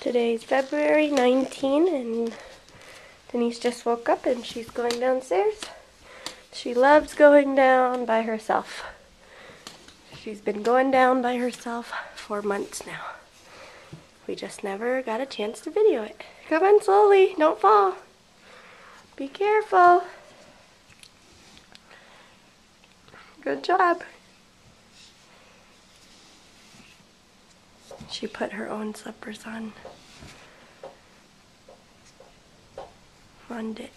Today's February 19 and Denise just woke up and she's going downstairs. She loves going down by herself. She's been going down by herself for months now. We just never got a chance to video it. Come on slowly, don't fall. Be careful. Good job. She put her own slippers on Monday.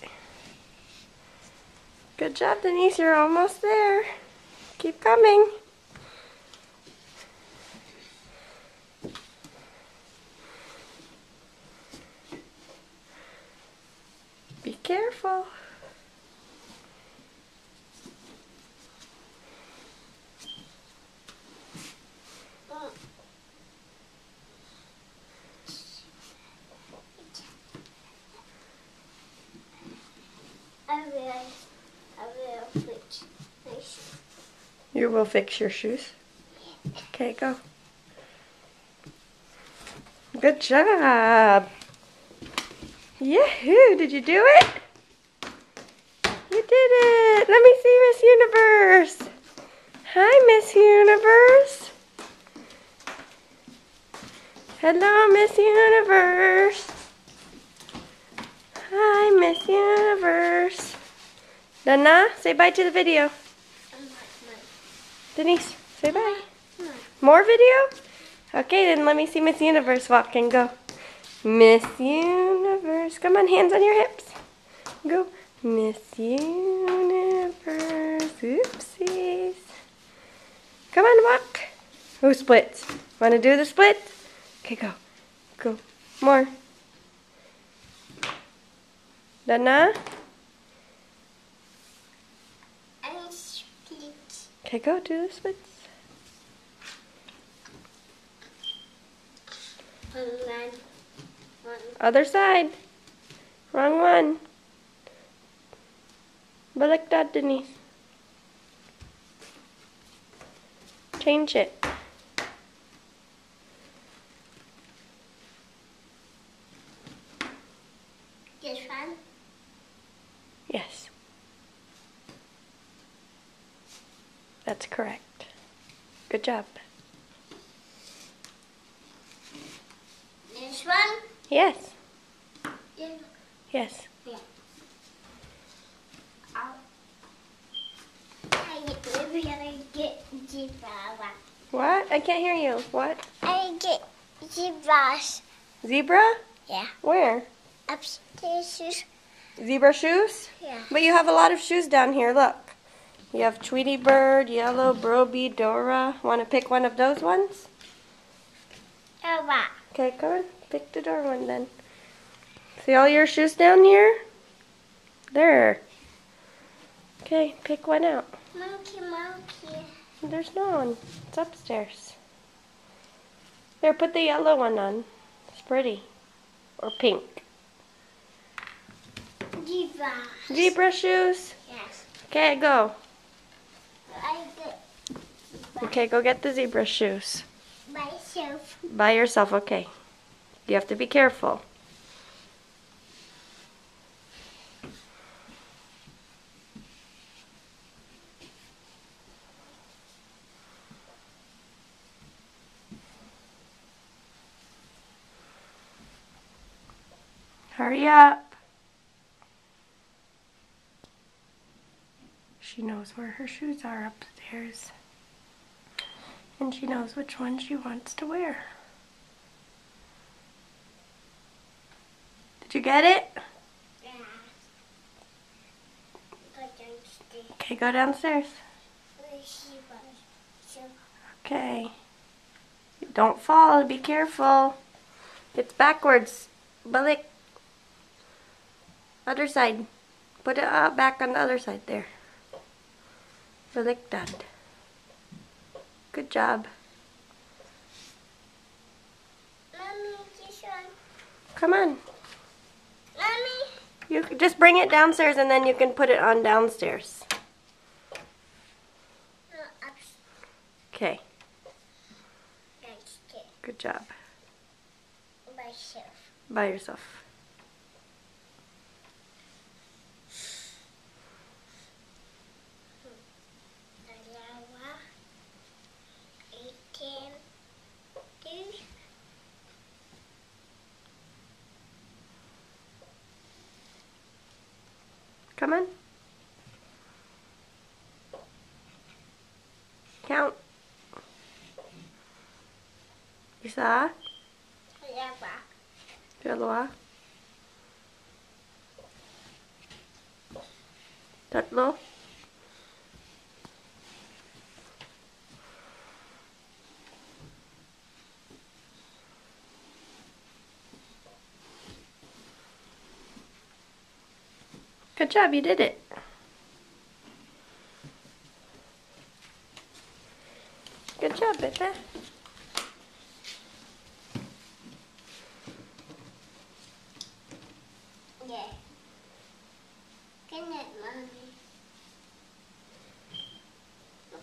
Good job, Denise. You're almost there. Keep coming. Be careful. I will fix my shoes. You will fix your shoes? Okay, go. Good job. Yahoo! Did you do it? You did it! Let me see Miss Universe. Hi, Miss Universe. Hello, Miss Universe. Hi, Miss Universe. Dana, say bye to the video. Denise, say bye. More video? Okay, then let me see Miss Universe walk and go. Miss Universe. Come on, hands on your hips. Go. Miss Universe. Oopsies. Come on, walk. Who splits? Want to do the split? Okay, go. Go. More. Dana? Okay, go. Do the splits. Other side. Wrong one. Balik that, Denise. Change it. This one? Yes. That's correct. Good job. This one? Yes. This one? Yes. Yeah. I get zebra one. What? I can't hear you. What? I get zebras. Zebra? Yeah. Where? Upstairs. Zebra shoes? Yeah. But you have a lot of shoes down here. Look. You have Tweety Bird, Yellow, Broby, Dora. Want to pick one of those ones? Dora. Okay, come on. Pick the Dora one then. See all your shoes down here? There. Okay, pick one out. Monkey, monkey. There's no one. It's upstairs. There, put the yellow one on. It's pretty. Or pink. Zebra. Zebra shoes? Yes. Okay, go. I get Okay, go get the zebra shoes. myself. By yourself, okay. You have to be careful. Hurry up. She knows where her shoes are upstairs. And she knows which ones she wants to wear. Did you get it? Yeah. Okay, go downstairs. Zebra. Okay. Don't fall, be careful. It's backwards. Balik. Other side. Put it back on the other side there. Balik that. Good job. Mommy, this one. Come on. Mommy. You can just bring it downstairs and then you can put it on downstairs. No, upstairs. Okay. Good job. Myself. by yourself. Come on. Count. Isa. Dalawa. Tatlo. Good job, you did it. Good job, Bebe. Yeah. Can it, Mommy?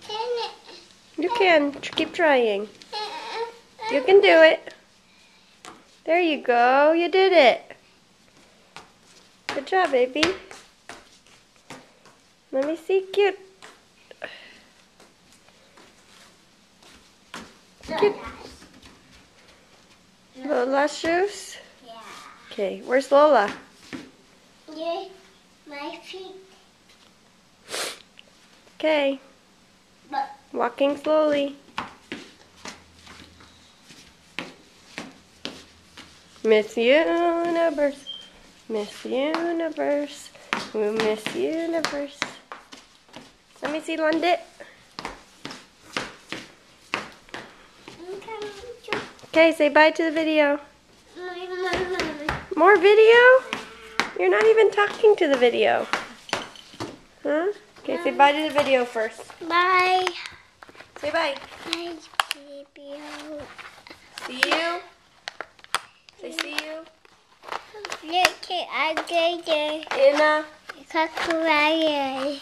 Can it? You can. Keep trying. You can do it. There you go. You did it. Good job, baby. Let me see. Cute. Cute. Lola's shoes? Yeah. Okay, where's Lola? Yeah, my feet. Okay, But walking slowly. Miss Universe, Miss Universe, Miss Universe. Let me see, Londit. I'm coming to Okay, say bye to the video. my More video? You're not even talking to the video. Huh? Okay, say bye to the video first. Bye. Say bye. Bye, baby. See you. Say see you. Look at I did it. In a Copyright.